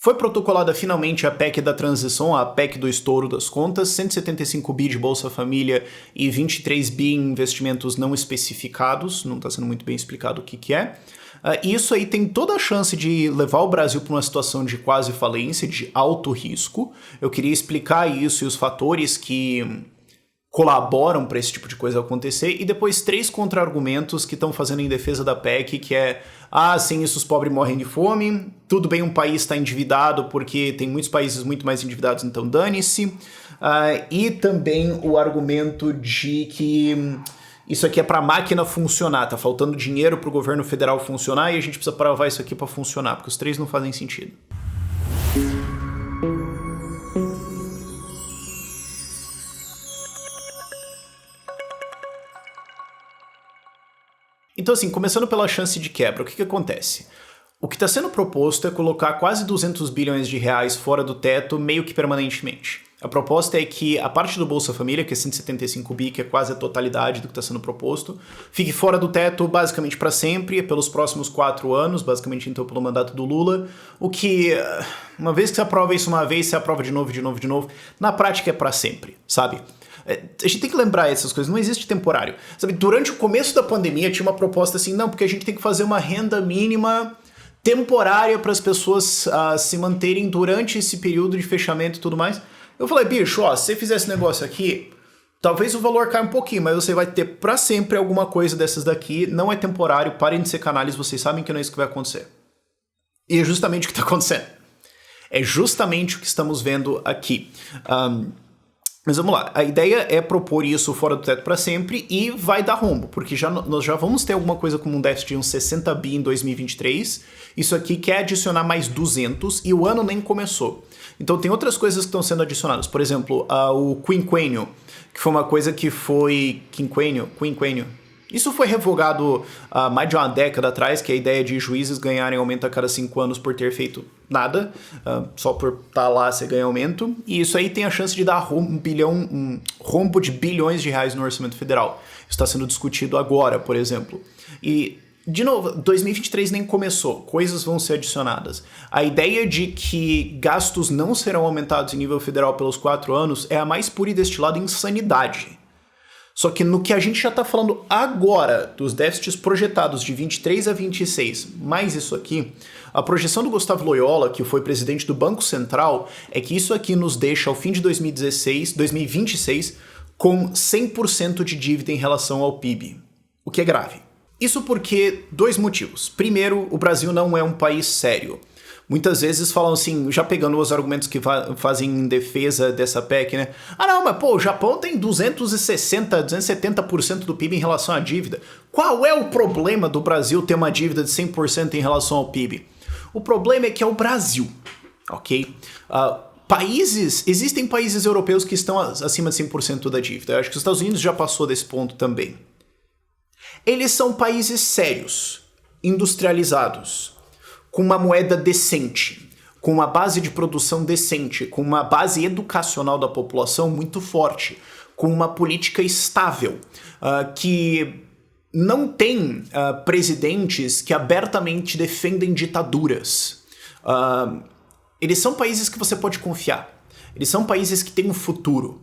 Foi protocolada finalmente a PEC da transição, a PEC do estouro das contas, 175 bi de Bolsa Família e 23 bi em investimentos não especificados, não está sendo muito bem explicado o que é. E isso aí tem toda a chance de levar o Brasil para uma situação de quase falência, de alto risco. Eu queria explicar isso e os fatores que colaboram para esse tipo de coisa acontecer, e depois 3 contra-argumentos que estão fazendo em defesa da PEC, que é, sem isso os pobres morrem de fome, tudo bem um país está endividado porque tem muitos países muito mais endividados, então dane-se, e também o argumento de que isso aqui é para a máquina funcionar, tá faltando dinheiro para o governo federal funcionar e a gente precisa provar isso aqui para funcionar, porque os 3 não fazem sentido. Então, assim, começando pela chance de quebra, o que acontece? O que está sendo proposto é colocar quase 200 bilhões de reais fora do teto meio que permanentemente. A proposta é que a parte do Bolsa Família, que é 175 bi, que é quase a totalidade do que está sendo proposto, fique fora do teto basicamente para sempre, pelos próximos 4 anos, basicamente então pelo mandato do Lula, o que, uma vez que você aprova isso uma vez, você aprova de novo, na prática é para sempre, sabe? A gente tem que lembrar essas coisas, não existe temporário. Sabe, durante o começo da pandemia tinha uma proposta assim, não, porque a gente tem que fazer uma renda mínima temporária para as pessoas se manterem durante esse período de fechamento e tudo mais. Eu falei, bicho, se você fizer esse negócio aqui, talvez o valor caia um pouquinho, mas você vai ter para sempre alguma coisa dessas daqui, não é temporário, parem de ser canalhas, vocês sabem que não é isso que vai acontecer. E é justamente o que está acontecendo. É justamente o que estamos vendo aqui. Mas vamos lá, a ideia é propor isso fora do teto para sempre e vai dar rombo, porque nós já vamos ter alguma coisa como um déficit de uns 60 bi em 2023, isso aqui quer adicionar mais 200 e o ano nem começou. Então tem outras coisas que estão sendo adicionadas, por exemplo, o quinquênio, que foi uma coisa que foi... Quinquênio? Isso foi revogado há mais de uma década atrás, que é a ideia de juízes ganharem aumento a cada 5 anos por ter feito nada, só por estar lá você ganha aumento, e isso aí tem a chance de dar um rombo de bilhões de reais no orçamento federal. Isso está sendo discutido agora, por exemplo. E, de novo, 2023 nem começou, coisas vão ser adicionadas. A ideia de que gastos não serão aumentados em nível federal pelos 4 anos é a mais pura e destilada insanidade. Só que no que a gente já está falando agora, dos déficits projetados de 23 a 26, mais isso aqui, a projeção do Gustavo Loyola, que foi presidente do Banco Central, é que isso aqui nos deixa, ao fim de 2026, com 100% de dívida em relação ao PIB, o que é grave. Isso porque 2 motivos. Primeiro, o Brasil não é um país sério. Muitas vezes falam assim, já pegando os argumentos que fazem em defesa dessa PEC, né? Não, mas o Japão tem 270% do PIB em relação à dívida. Qual é o problema do Brasil ter uma dívida de 100% em relação ao PIB? O problema é que é o Brasil, ok? Existem países europeus que estão acima de 100% da dívida. Eu acho que os Estados Unidos já passou desse ponto também. Eles são países sérios, industrializados, com uma moeda decente, com uma base de produção decente, com uma base educacional da população muito forte, com uma política estável, que não tem presidentes que abertamente defendem ditaduras. Eles são países que você pode confiar. Eles são países que têm um futuro.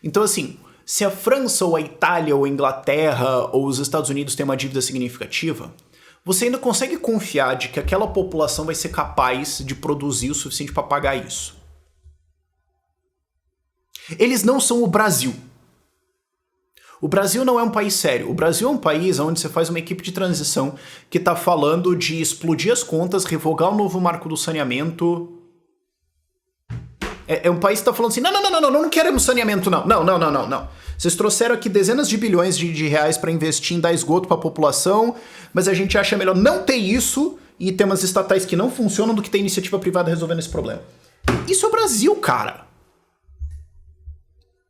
Então, assim, se a França ou a Itália ou a Inglaterra ou os Estados Unidos têm uma dívida significativa, você ainda consegue confiar de que aquela população vai ser capaz de produzir o suficiente para pagar isso. Eles não são o Brasil. O Brasil não é um país sério. O Brasil é um país onde você faz uma equipe de transição que está falando de explodir as contas, revogar o novo marco do saneamento. É um país que está falando assim, não queremos saneamento, não. Vocês trouxeram aqui dezenas de bilhões de reais para investir em dar esgoto para a população, mas a gente acha melhor não ter isso e ter umas estatais que não funcionam do que ter iniciativa privada resolvendo esse problema. Isso é o Brasil, cara.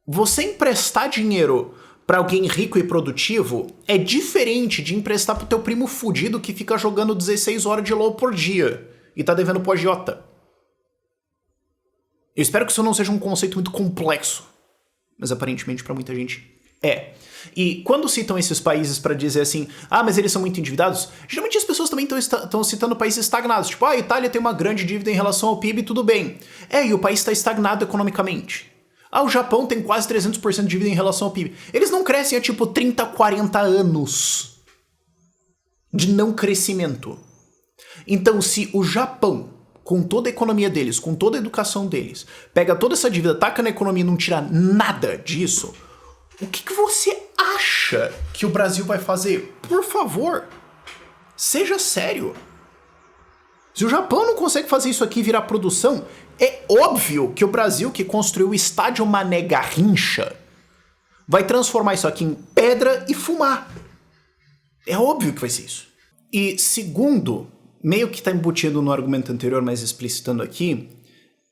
Você emprestar dinheiro para alguém rico e produtivo é diferente de emprestar pro teu primo fudido que fica jogando 16 horas de LoL por dia e tá devendo pro agiota. Eu espero que isso não seja um conceito muito complexo, mas aparentemente para muita gente É. E quando citam esses países para dizer assim, mas eles são muito endividados, geralmente as pessoas também estão citando países estagnados. Tipo, a Itália tem uma grande dívida em relação ao PIB, tudo bem. E o país está estagnado economicamente. O Japão tem quase 300% de dívida em relação ao PIB. Eles não crescem há tipo 30, 40 anos de não crescimento. Então, se o Japão, com toda a economia deles, com toda a educação deles, pega toda essa dívida, taca na economia e não tira nada disso, o que você acha que o Brasil vai fazer? Por favor, seja sério. Se o Japão não consegue fazer isso aqui virar produção, é óbvio que o Brasil, que construiu o estádio Mané Garrincha, vai transformar isso aqui em pedra e fumar. É óbvio que vai ser isso. E segundo, meio que está embutido no argumento anterior, mas explicitando aqui,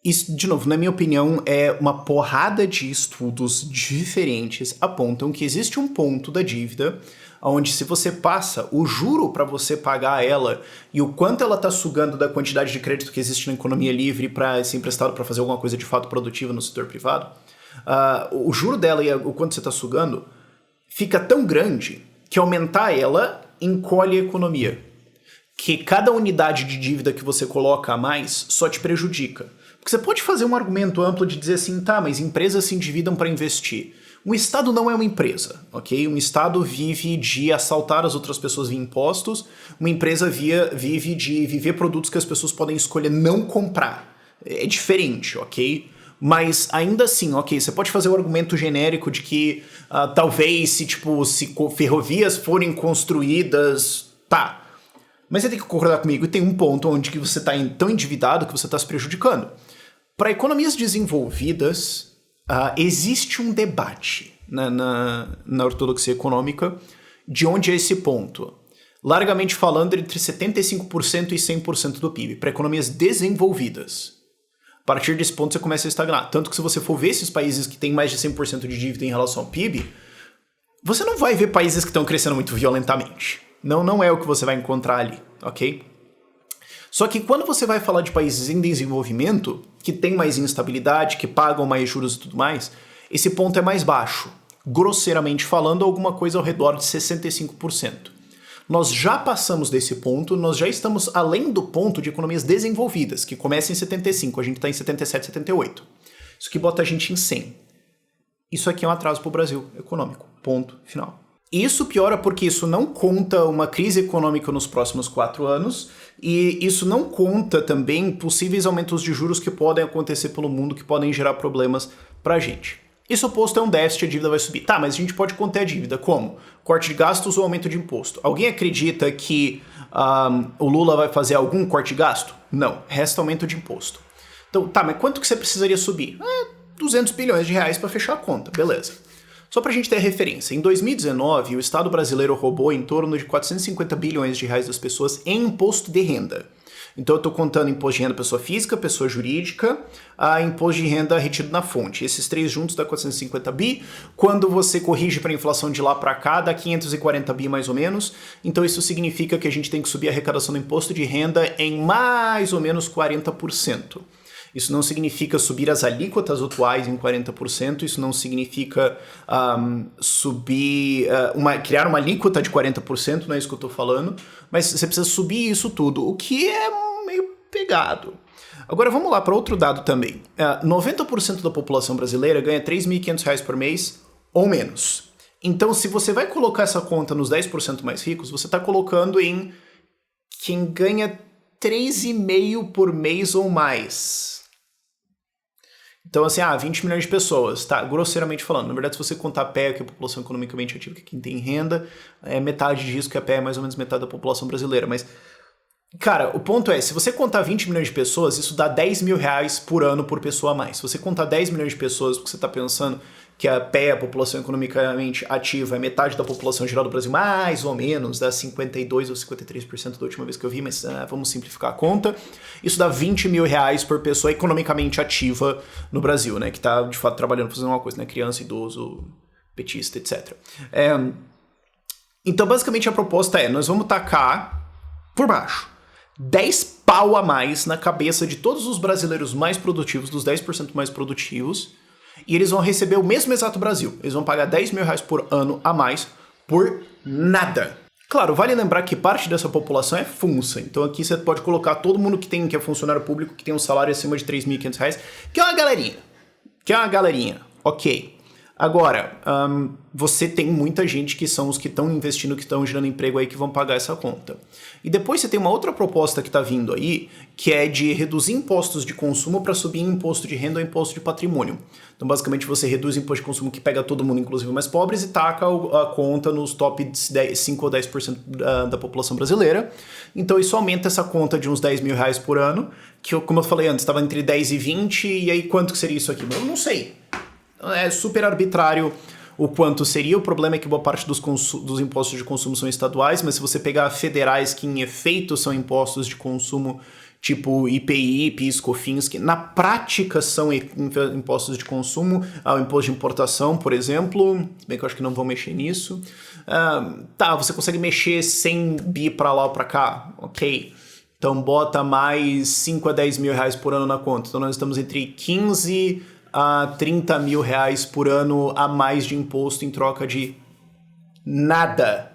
isso, de novo, na minha opinião, é uma porrada de estudos diferentes apontam que existe um ponto da dívida onde se você passa o juro para você pagar ela e o quanto ela está sugando da quantidade de crédito que existe na economia livre para ser emprestado para fazer alguma coisa de fato produtiva no setor privado, o juro dela e o quanto você está sugando fica tão grande que aumentar ela encolhe a economia. Que cada unidade de dívida que você coloca a mais só te prejudica. Porque você pode fazer um argumento amplo de dizer assim, mas empresas se endividam para investir. Um Estado não é uma empresa, ok? Um Estado vive de assaltar as outras pessoas via impostos, uma empresa vive de viver produtos que as pessoas podem escolher não comprar. É diferente, ok? Mas ainda assim, ok, você pode fazer o argumento genérico de que talvez se ferrovias forem construídas, mas você tem que concordar comigo, e tem um ponto onde que você está tão endividado que você está se prejudicando. Para economias desenvolvidas, existe um debate na ortodoxia econômica de onde é esse ponto. Largamente falando, entre 75% e 100% do PIB, para economias desenvolvidas. A partir desse ponto você começa a estagnar. Tanto que se você for ver esses países que têm mais de 100% de dívida em relação ao PIB, você não vai ver países que estão crescendo muito violentamente. Não é o que você vai encontrar ali, ok? Só que quando você vai falar de países em desenvolvimento, que tem mais instabilidade, que pagam mais juros e tudo mais, esse ponto é mais baixo. Grosseiramente falando, alguma coisa ao redor de 65%. Nós já passamos desse ponto, nós já estamos além do ponto de economias desenvolvidas, que começa em 75, a gente está em 77, 78. Isso que bota a gente em 100. Isso aqui é um atraso para o Brasil econômico, ponto final. Isso piora porque isso não conta uma crise econômica nos próximos 4 anos e isso não conta também possíveis aumentos de juros que podem acontecer pelo mundo, que podem gerar problemas pra gente. Isso oposto é um déficit, a dívida vai subir. Mas a gente pode conter a dívida. Como? Corte de gastos ou aumento de imposto. Alguém acredita que o Lula vai fazer algum corte de gasto? Não. Resta aumento de imposto. Então, mas quanto que você precisaria subir? 200 bilhões de reais para fechar a conta. Beleza. Só para a gente ter referência, em 2019, o Estado brasileiro roubou em torno de 450 bilhões de reais das pessoas em imposto de renda. Então eu estou contando imposto de renda pessoa física, pessoa jurídica, imposto de renda retido na fonte. Esses três juntos dá 450 bi. Quando você corrige para a inflação de lá para cá, dá 540 bi mais ou menos. Então isso significa que a gente tem que subir a arrecadação do imposto de renda em mais ou menos 40%. Isso não significa subir as alíquotas atuais em 40%, isso não significa criar uma alíquota de 40%, não é isso que eu estou falando, mas você precisa subir isso tudo, o que é meio pegado. Agora vamos lá para outro dado também. 90% da população brasileira ganha R$ 3.500 por mês ou menos. Então, se você vai colocar essa conta nos 10% mais ricos, você está colocando em quem ganha 3,5 por mês ou mais. Então, assim, 20 milhões de pessoas, tá? Grosseiramente falando. Na verdade, se você contar a PEA, que é a população economicamente ativa, que é quem tem renda, é metade disso, que a PEA é mais ou menos metade da população brasileira. Mas, cara, o ponto é, se você contar 20 milhões de pessoas, isso dá 10 mil reais por ano por pessoa a mais. Se você contar 10 milhões de pessoas, porque você tá pensando que a PEA, a população economicamente ativa, é metade da população geral do Brasil, mais ou menos, dá 52% ou 53% da última vez que eu vi, mas vamos simplificar a conta. Isso dá 20 mil reais por pessoa economicamente ativa no Brasil, né? Que tá, de fato, trabalhando, fazendo uma coisa, né? Criança, idoso, petista, etc. Então, basicamente, a proposta é, nós vamos tacar por baixo 10 pau a mais na cabeça de todos os brasileiros mais produtivos, dos 10% mais produtivos, E eles vão receber o mesmo exato Brasil. Eles vão pagar 10 mil reais por ano a mais por nada. Claro, vale lembrar que parte dessa população é funça. Então aqui você pode colocar todo mundo que é funcionário público, que tem um salário acima de 3.500 reais, que é uma galerinha. Ok. Agora, você tem muita gente que são os que estão investindo, que estão gerando emprego aí, que vão pagar essa conta. E depois você tem uma outra proposta que está vindo aí, que é de reduzir impostos de consumo para subir imposto de renda ou imposto de patrimônio. Então, basicamente, você reduz o imposto de consumo que pega todo mundo, inclusive mais pobres, e taca a conta nos top 5 ou 10% da população brasileira. Então, isso aumenta essa conta de uns 10 mil reais por ano, que, como eu falei antes, estava entre 10 e 20, e aí quanto que seria isso aqui? Eu não sei. É super arbitrário o quanto seria. O problema é que boa parte dos impostos de consumo são estaduais, mas se você pegar federais que em efeito são impostos de consumo tipo IPI, PIS, COFINS, que na prática são impostos de consumo, o imposto de importação, por exemplo, se bem que eu acho que não vão mexer nisso. Você consegue mexer 100 bi pra lá ou pra cá, ok. Então bota mais 5 a 10 mil reais por ano na conta. Então nós estamos entre 15 a 30 mil reais por ano a mais de imposto em troca de nada.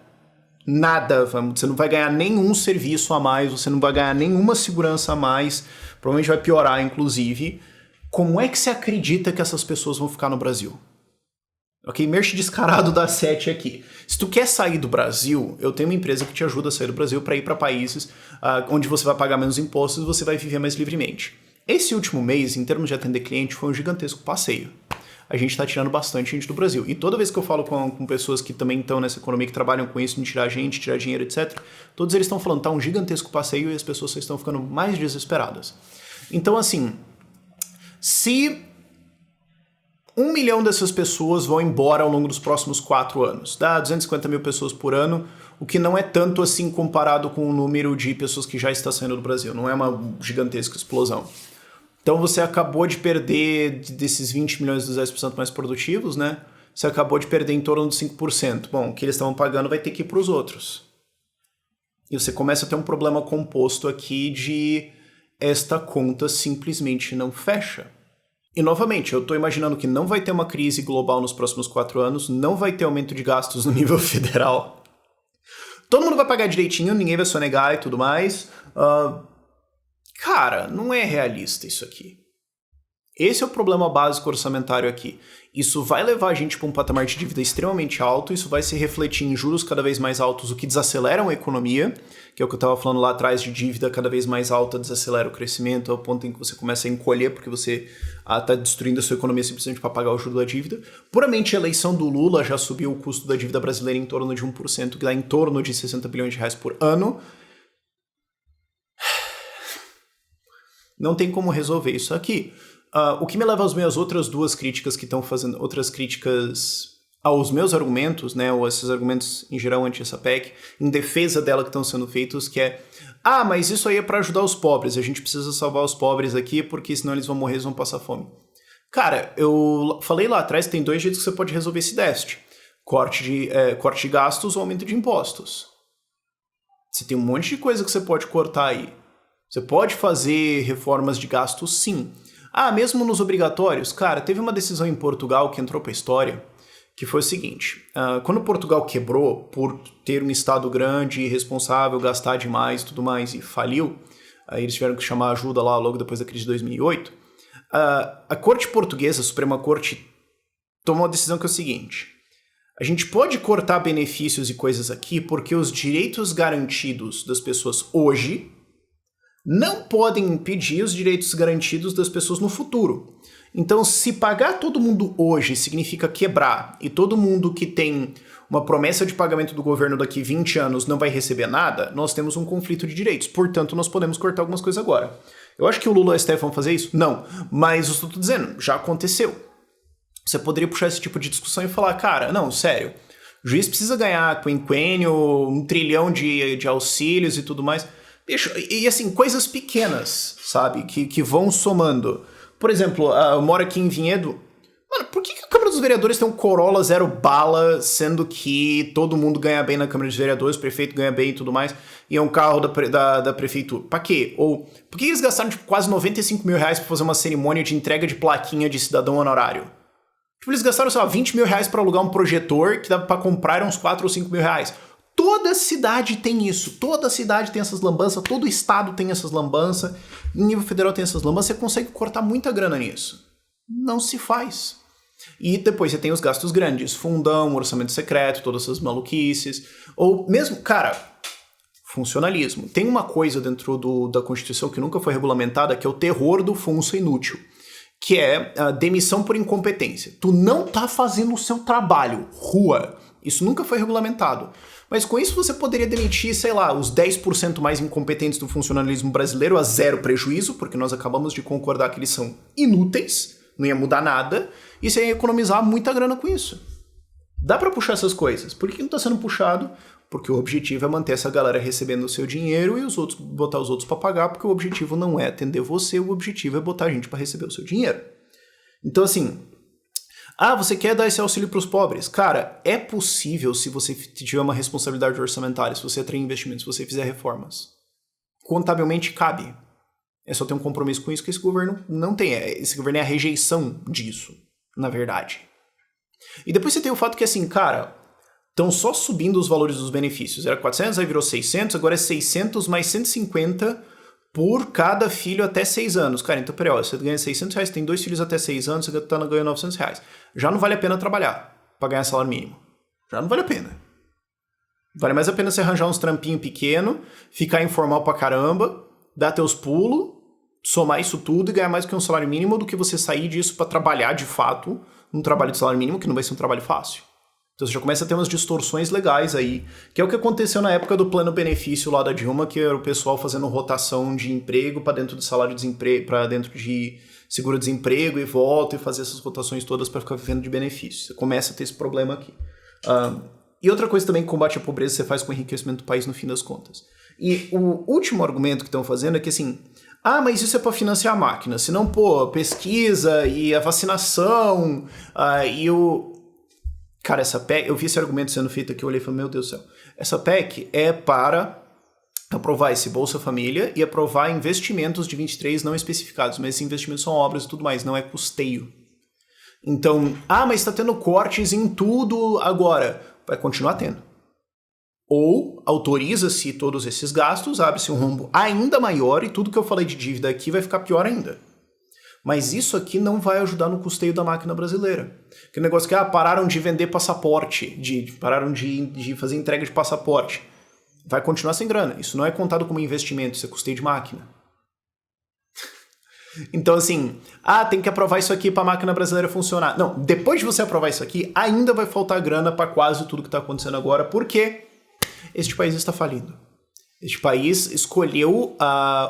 Nada. Você não vai ganhar nenhum serviço a mais, você não vai ganhar nenhuma segurança a mais, provavelmente vai piorar, inclusive. Como é que você acredita que essas pessoas vão ficar no Brasil? Ok, merch descarado da 7 aqui. Se tu quer sair do Brasil, eu tenho uma empresa que te ajuda a sair do Brasil para ir para países onde você vai pagar menos impostos e você vai viver mais livremente. Esse último mês, em termos de atender cliente, foi um gigantesco passeio. A gente está tirando bastante gente do Brasil. E toda vez que eu falo com pessoas que também estão nessa economia, que trabalham com isso, em tirar gente, tirar dinheiro, etc., todos eles estão falando, tá um gigantesco passeio e as pessoas só estão ficando mais desesperadas. Então, assim, se 1 milhão dessas pessoas vão embora ao longo dos próximos 4 anos, dá 250 mil pessoas por ano, o que não é tanto assim comparado com o número de pessoas que já está saindo do Brasil. Não é uma gigantesca explosão. Então você acabou de perder, desses 20 milhões dos 10% mais produtivos, né? Você acabou de perder em torno de 5%. Bom, o que eles estavam pagando vai ter que ir para os outros. E você começa a ter um problema composto aqui de esta conta simplesmente não fecha. E novamente, eu estou imaginando que não vai ter uma crise global nos próximos 4 anos, não vai ter aumento de gastos no nível federal. Todo mundo vai pagar direitinho, ninguém vai sonegar e tudo mais. Cara, não é realista isso aqui. Esse é o problema básico orçamentário aqui. Isso vai levar a gente para um patamar de dívida extremamente alto, isso vai se refletir em juros cada vez mais altos, o que desaceleram a economia, que é o que eu estava falando lá atrás de dívida cada vez mais alta, desacelera o crescimento, ao ponto em que você começa a encolher porque você está destruindo a sua economia simplesmente para pagar o juro da dívida. Puramente a eleição do Lula já subiu o custo da dívida brasileira em torno de 1%, que dá em torno de 60 bilhões de reais por ano. Não tem como resolver isso aqui. O que me leva às minhas outras duas críticas que estão fazendo, outras críticas aos meus argumentos, né, ou esses argumentos em geral anti essa PEC, em defesa dela que estão sendo feitos, que é, mas isso aí é para ajudar os pobres, a gente precisa salvar os pobres aqui, porque senão eles vão morrer, eles vão passar fome. Cara, eu falei lá atrás que tem 2 jeitos que você pode resolver esse déficit. Corte de gastos ou aumento de impostos. Você tem um monte de coisa que você pode cortar aí. Você pode fazer reformas de gastos, sim. Mesmo nos obrigatórios? Cara, teve uma decisão em Portugal que entrou para a história, que foi o seguinte. Quando Portugal quebrou por ter um Estado grande, irresponsável, gastar demais e tudo mais, e faliu, aí eles tiveram que chamar ajuda lá logo depois da crise de 2008, a Corte Portuguesa, a Suprema Corte, tomou uma decisão que é o seguinte. A gente pode cortar benefícios e coisas aqui porque os direitos garantidos das pessoas hoje não podem impedir os direitos garantidos das pessoas no futuro. Então, se pagar todo mundo hoje significa quebrar, e todo mundo que tem uma promessa de pagamento do governo daqui 20 anos não vai receber nada, nós temos um conflito de direitos. Portanto, nós podemos cortar algumas coisas agora. Eu acho que o Lula e a Steph vão fazer isso? Não. Mas eu estou dizendo, já aconteceu. Você poderia puxar esse tipo de discussão e falar, cara, não, sério, o juiz precisa ganhar quinquênio, 1 trilhão de auxílios e tudo mais. Bicho, e assim, coisas pequenas, sabe, que vão somando. Por exemplo, eu moro aqui em Vinhedo. Mano, por que a Câmara dos Vereadores tem um Corolla 0 bala, sendo que todo mundo ganha bem na Câmara dos Vereadores, o prefeito ganha bem e tudo mais, e é um carro da prefeitura? Pra quê? Ou por que eles gastaram tipo, quase 95 mil reais pra fazer uma cerimônia de entrega de plaquinha de cidadão honorário? Tipo, eles gastaram, sei lá, 20 mil reais pra alugar um projetor que dava pra comprar uns 4 ou 5 mil reais. Toda cidade tem isso. Toda cidade tem essas lambanças. Todo estado tem essas lambanças. Em nível federal tem essas lambanças. Você consegue cortar muita grana nisso. Não se faz. E depois você tem os gastos grandes. Fundão, orçamento secreto, todas essas maluquices. Ou mesmo, cara, funcionalismo. Tem uma coisa dentro da Constituição que nunca foi regulamentada, que é o terror do funço inútil. Que é a demissão por incompetência. Tu não tá fazendo o seu trabalho. Rua. Isso nunca foi regulamentado. Mas com isso você poderia demitir, sei lá, os 10% mais incompetentes do funcionalismo brasileiro a zero prejuízo, porque nós acabamos de concordar que eles são inúteis, não ia mudar nada, e você ia economizar muita grana com isso. Dá pra puxar essas coisas. Por que não tá sendo puxado? Porque o objetivo é manter essa galera recebendo o seu dinheiro e os outros botar os outros pra pagar, porque o objetivo não é atender você, o objetivo é botar a gente pra receber o seu dinheiro. Então, assim, você quer dar esse auxílio pros pobres? Cara, é possível se você tiver uma responsabilidade orçamentária, se você atrair investimentos, se você fizer reformas. Contabilmente cabe. É só ter um compromisso com isso que esse governo não tem. Esse governo é a rejeição disso, na verdade. E depois você tem o fato que, assim, cara, estão só subindo os valores dos benefícios. Era 400, aí virou 600, agora é 600 mais 150 por cada filho até 6 anos. Cara, então, peraí, você ganha 600 reais, tem 2 filhos até 6 anos, você tá ganhando 900 reais. Já não vale a pena trabalhar pra ganhar salário mínimo. Já não vale a pena. Vale mais a pena você arranjar uns trampinhos pequenos, ficar informal pra caramba, dar teus pulos, somar isso tudo e ganhar mais do que um salário mínimo do que você sair disso pra trabalhar de fato num trabalho de salário mínimo, que não vai ser um trabalho fácil. Então você já começa a ter umas distorções legais aí, que é o que aconteceu na época do plano benefício lá da Dilma, que era o pessoal fazendo rotação de emprego para dentro de salário de desemprego, para dentro de seguro-desemprego e volta e fazer essas rotações todas para ficar vivendo de benefício. Você começa a ter esse problema aqui. E outra coisa também que combate a pobreza você faz com o enriquecimento do país no fim das contas. E o último argumento que estão fazendo é que assim, mas isso é para financiar a máquina, senão, pesquisa e a vacinação e o... Cara, essa PEC, eu vi esse argumento sendo feito aqui, eu olhei e falei, meu Deus do céu. Essa PEC é para aprovar esse Bolsa Família e aprovar investimentos de 23 não especificados, mas esses investimentos são obras e tudo mais, não é custeio. Então, mas está tendo cortes em tudo agora. Vai continuar tendo. Ou autoriza-se todos esses gastos, abre-se um rombo ainda maior e tudo que eu falei de dívida aqui vai ficar pior ainda. Mas isso aqui não vai ajudar no custeio da máquina brasileira. Aquele negócio que, pararam de vender passaporte, pararam de fazer entrega de passaporte. Vai continuar sem grana. Isso não é contado como investimento, isso é custeio de máquina. Então, assim, tem que aprovar isso aqui para a máquina brasileira funcionar. Não, depois de você aprovar isso aqui, ainda vai faltar grana para quase tudo que está acontecendo agora, porque este país está falindo. Este país escolheu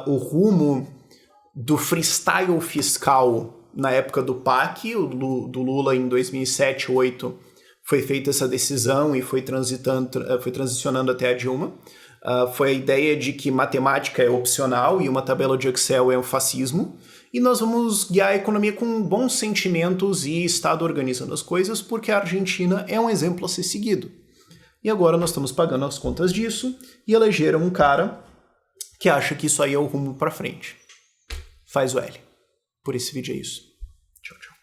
o rumo do freestyle fiscal na época do PAC, do Lula em 2007, 2008, foi feita essa decisão e foi transicionando até a Dilma. Foi a ideia de que matemática é opcional e uma tabela de Excel é um fascismo, e nós vamos guiar a economia com bons sentimentos e Estado organizando as coisas, porque a Argentina é um exemplo a ser seguido. E agora nós estamos pagando as contas disso e elegeram um cara que acha que isso aí é o rumo para frente. Faz o L. Por esse vídeo é isso. Tchau, tchau.